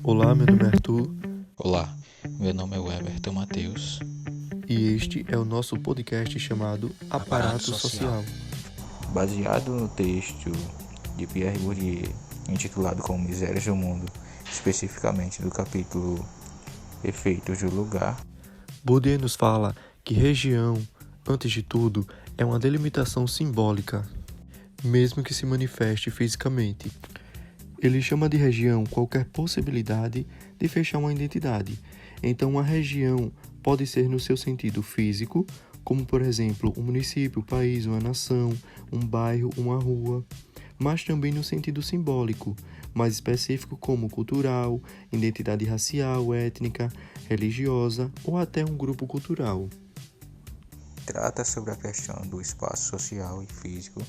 Olá, meu nome é Arthur Olá, meu nome é Weberton Matheus. e este é o nosso podcast chamado Aparato Social. Baseado no texto de Pierre Bourdieu, intitulado como Misérias do Mundo, especificamente do capítulo Efeitos do Lugar. Bourdieu nos fala que região, antes de tudo, é uma delimitação simbólica, mesmo que se manifeste fisicamente. Ele chama de região qualquer possibilidade de fechar uma identidade. Então, uma região pode ser no seu sentido físico, como por exemplo um município, um país, uma nação, um bairro, uma rua, mas também no sentido simbólico, mais específico como cultural, identidade racial, étnica, religiosa ou até um grupo cultural. Trata sobre a questão do espaço social e físico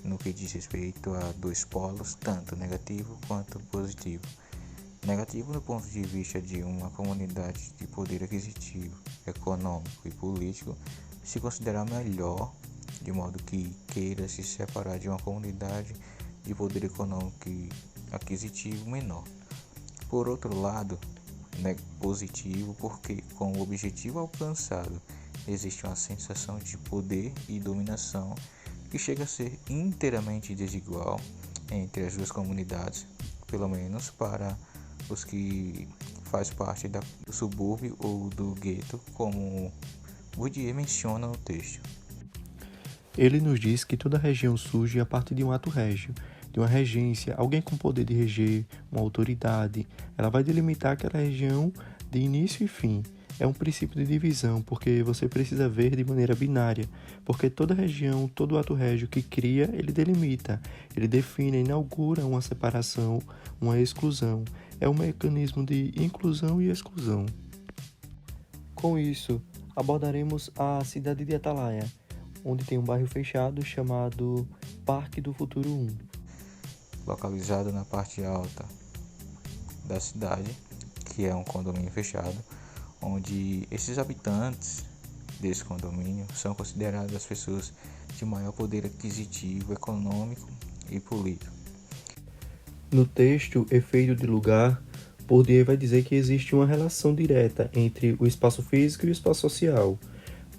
no que diz respeito a dois polos, tanto negativo quanto positivo. Negativo no ponto de vista de uma comunidade de poder aquisitivo, econômico e político se considerar melhor, de modo que queira se separar de uma comunidade de poder econômico e aquisitivo menor. Por outro lado, positivo porque com o objetivo alcançado existe uma sensação de poder e dominação que chega a ser inteiramente desigual entre as duas comunidades, pelo menos para os que faz parte do subúrbio ou do gueto, como Bourdieu menciona no texto. Ele nos diz que toda região surge a partir de um ato régio, de uma regência, alguém com poder de reger, uma autoridade. Ela vai delimitar aquela região de início e fim. É um princípio de divisão, porque você precisa ver de maneira binária, porque toda região, todo ato régio que cria, ele delimita, ele define, inaugura uma separação, uma exclusão. É um mecanismo de inclusão e exclusão. Com isso, abordaremos a cidade de Atalaia, onde tem um bairro fechado chamado Parque do Futuro 1. Localizado na parte alta da cidade, que é um condomínio fechado, onde esses habitantes desse condomínio são considerados as pessoas de maior poder aquisitivo, econômico e político. No texto Efeito de Lugar, Bourdieu vai dizer que existe uma relação direta entre o espaço físico e o espaço social.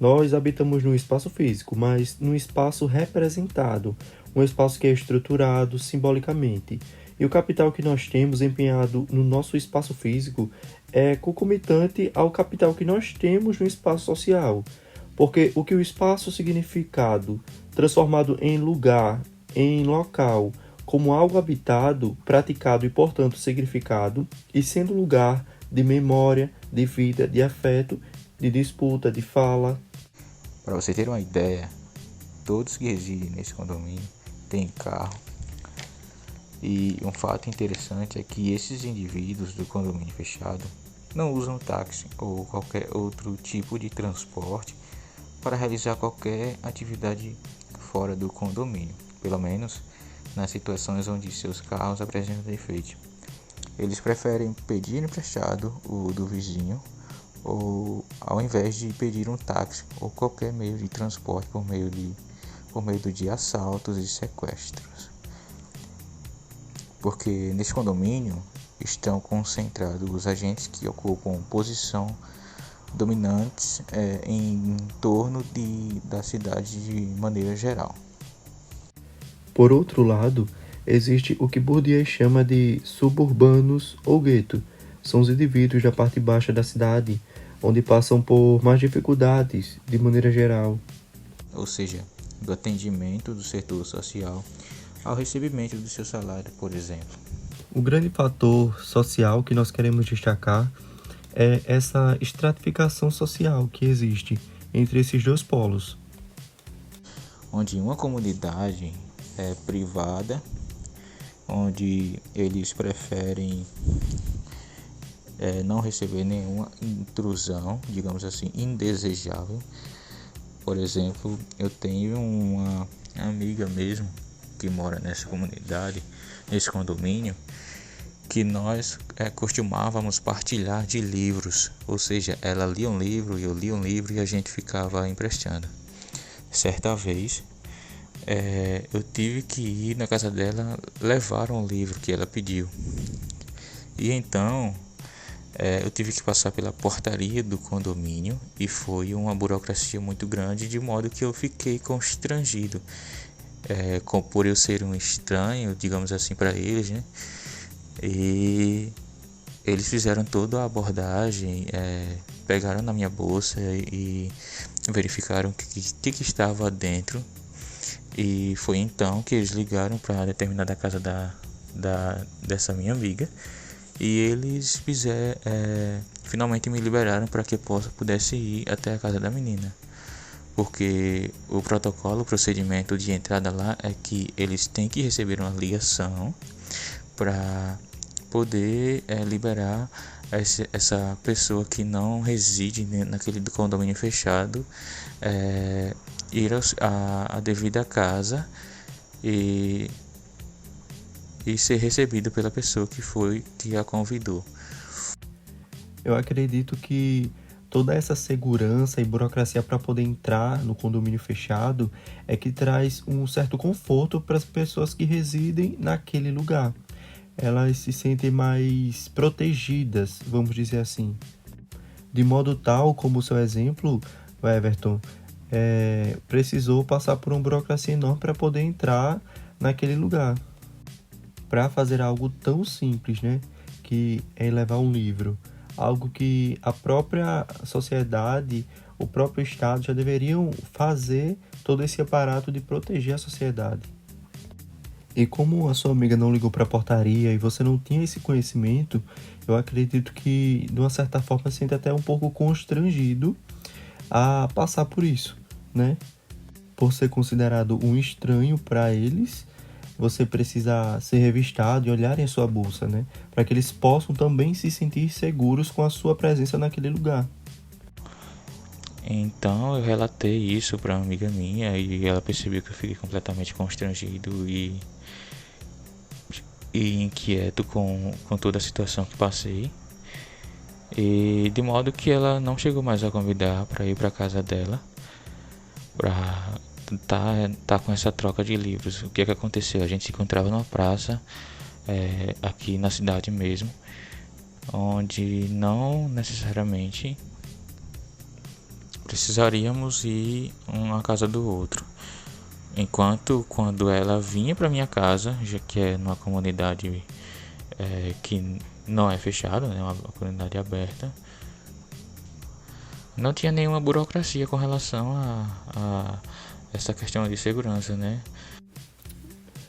Nós habitamos num espaço físico, mas num espaço representado, um espaço que é estruturado simbolicamente. E o capital que nós temos empenhado no nosso espaço físico é concomitante ao capital que nós temos no espaço social. Porque o que o espaço significado, transformado em lugar, em local, como algo habitado, praticado e, portanto, significado, e sendo lugar de memória, de vida, de afeto, de disputa, de fala. Para você ter uma ideia, todos que residem nesse condomínio têm carro. E um fato interessante é que esses indivíduos do condomínio fechado não usam táxi ou qualquer outro tipo de transporte para realizar qualquer atividade fora do condomínio, pelo menos nas situações onde seus carros apresentam defeito. Eles preferem pedir emprestado o do vizinho, ou ao invés de pedir um táxi ou qualquer meio de transporte por meio de assaltos e sequestros. Porque nesse condomínio estão concentrados os agentes que ocupam posição dominantes em torno da cidade de maneira geral. Por outro lado, existe o que Bourdieu chama de suburbanos ou gueto. São os indivíduos da parte baixa da cidade, onde passam por mais dificuldades, de maneira geral. Ou seja, do atendimento do setor social ao recebimento do seu salário, por exemplo. O grande fator social que nós queremos destacar é essa estratificação social que existe entre esses dois polos. Onde uma comunidade é privada, onde eles preferem não receber nenhuma intrusão, digamos assim, indesejável. Por exemplo, eu tenho uma amiga mesmo que mora nessa comunidade, nesse condomínio, que nós costumávamos partilhar de livros, ou seja, ela lia um livro e eu lia um livro e a gente ficava emprestando. Certa vez eu tive que ir na casa dela levar um livro que ela pediu. E então eu tive que passar pela portaria do condomínio e foi uma burocracia muito grande, de modo que eu fiquei constrangido, por eu ser um estranho, digamos assim, para eles, né? E eles fizeram toda a abordagem, pegaram na minha bolsa e verificaram o que estava dentro. E foi então que eles ligaram para determinada casa dessa minha amiga. E eles finalmente me liberaram para que eu pudesse ir até a casa da menina. Porque o procedimento de entrada lá é que eles têm que receber uma ligação para poder liberar essa pessoa que não reside naquele condomínio fechado, ir à devida casa e ser recebido pela pessoa que a convidou. Eu acredito que toda essa segurança e burocracia para poder entrar no condomínio fechado é que traz um certo conforto para as pessoas que residem naquele lugar. Elas se sentem mais protegidas, vamos dizer assim. De modo tal, como o seu exemplo, o Everton, precisou passar por uma burocracia enorme para poder entrar naquele lugar. Para fazer algo tão simples, né? Que é levar um livro. Algo que a própria sociedade, o próprio Estado já deveriam fazer todo esse aparato de proteger a sociedade. E como a sua amiga não ligou para a portaria e você não tinha esse conhecimento, eu acredito que, de uma certa forma, se sente até um pouco constrangido a passar por isso, né? Por ser considerado um estranho para eles, você precisa ser revistado e olharem a sua bolsa, né? Para que eles possam também se sentir seguros com a sua presença naquele lugar. Então eu relatei isso para uma amiga minha e ela percebeu que eu fiquei completamente constrangido e inquieto com toda a situação que passei. E de modo que ela não chegou mais a convidar para ir para casa dela para tá com essa troca de livros. O que é que aconteceu? A gente se encontrava numa praça aqui na cidade mesmo, onde não necessariamente precisaríamos ir um à casa do outro. Enquanto quando ela vinha para minha casa, já que é numa comunidade que não é fechada, né, uma comunidade aberta, não tinha nenhuma burocracia com relação a essa questão de segurança, né?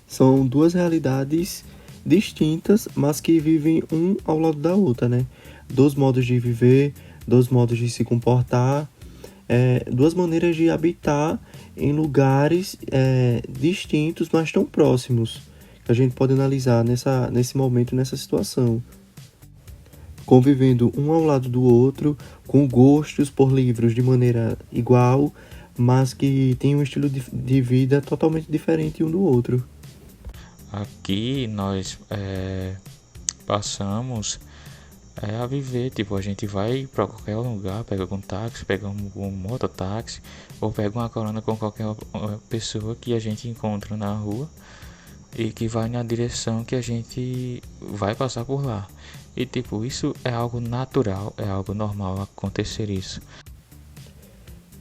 São duas realidades distintas, mas que vivem um ao lado da outra, né? Dois modos de viver, dois modos de se comportar, duas maneiras de habitar em lugares distintos, mas tão próximos, que a gente pode analisar nesse momento, nessa situação. Convivendo um ao lado do outro, com gostos por livros de maneira igual, mas que tem um estilo de vida totalmente diferente um do outro. Aqui nós passamos a viver, tipo, a gente vai para qualquer lugar, pega um táxi, pega um mototáxi, ou pega uma carona com qualquer pessoa que a gente encontra na rua e que vai na direção que a gente vai passar por lá. E tipo, isso é algo natural, é algo normal acontecer isso.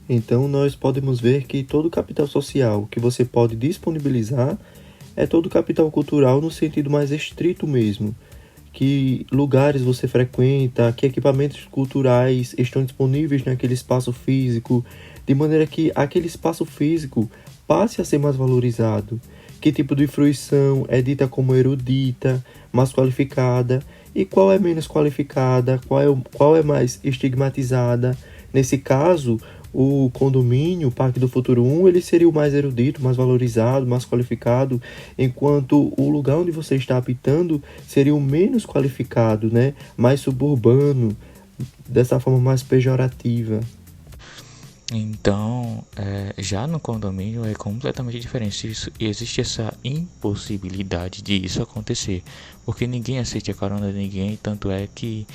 Então nós podemos ver que todo capital social que você pode disponibilizar é todo capital cultural no sentido mais estrito mesmo. Que lugares você frequenta, que equipamentos culturais estão disponíveis naquele espaço físico, de maneira que aquele espaço físico passe a ser mais valorizado. Que tipo de fruição é dita como erudita, mais qualificada, e qual é menos qualificada, qual é mais estigmatizada. Nesse caso, o condomínio, o Parque do Futuro 1, ele seria o mais erudito, mais valorizado, mais qualificado, enquanto o lugar onde você está habitando seria o menos qualificado, né? Mais suburbano, dessa forma mais pejorativa. Então, já no condomínio é completamente diferente. Existe essa impossibilidade de isso acontecer, porque ninguém aceita a carona de ninguém, tanto é que,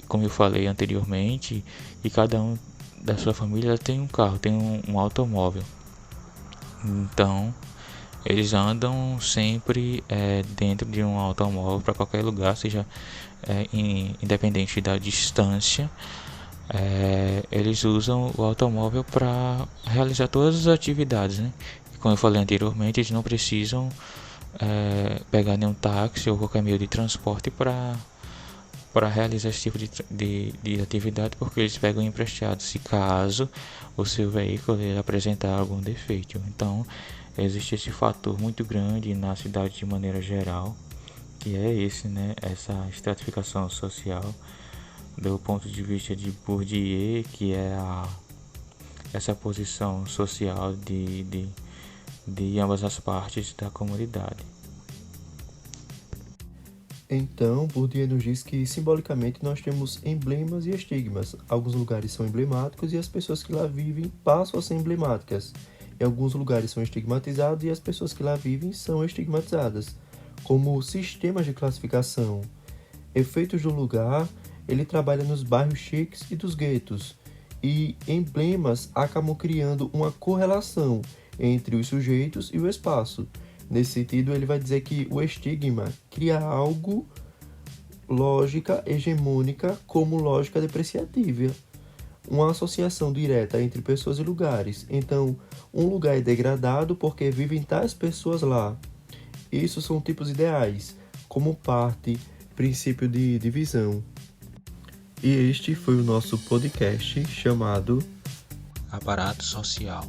como eu falei anteriormente, que cada um da sua família tem um carro, tem um automóvel. Então, eles andam sempre dentro de um automóvel para qualquer lugar, seja independente da distância. Eles usam o automóvel para realizar todas as atividades, né? E como eu falei anteriormente, eles não precisam pegar nenhum táxi ou qualquer meio de transporte para realizar esse tipo de atividade, porque eles pegam emprestado se caso o seu veículo ele apresentar algum defeito. Então existe esse fator muito grande na cidade de maneira geral, que é esse, né, essa estratificação social do ponto de vista de Bourdieu, que é essa posição social de ambas as partes da comunidade. Então, Bourdieu nos diz que, simbolicamente, nós temos emblemas e estigmas. Alguns lugares são emblemáticos e as pessoas que lá vivem passam a ser emblemáticas. Em alguns lugares são estigmatizados e as pessoas que lá vivem são estigmatizadas. Como sistemas de classificação. Efeitos do lugar, ele trabalha nos bairros chiques e dos guetos. E emblemas acabam criando uma correlação entre os sujeitos e o espaço. Nesse sentido, ele vai dizer que o estigma cria algo, lógica hegemônica como lógica depreciativa, uma associação direta entre pessoas e lugares. Então, um lugar é degradado porque vivem tais pessoas lá. Isso são tipos ideais, como parte, princípio de divisão. E este foi o nosso podcast chamado Aparato social.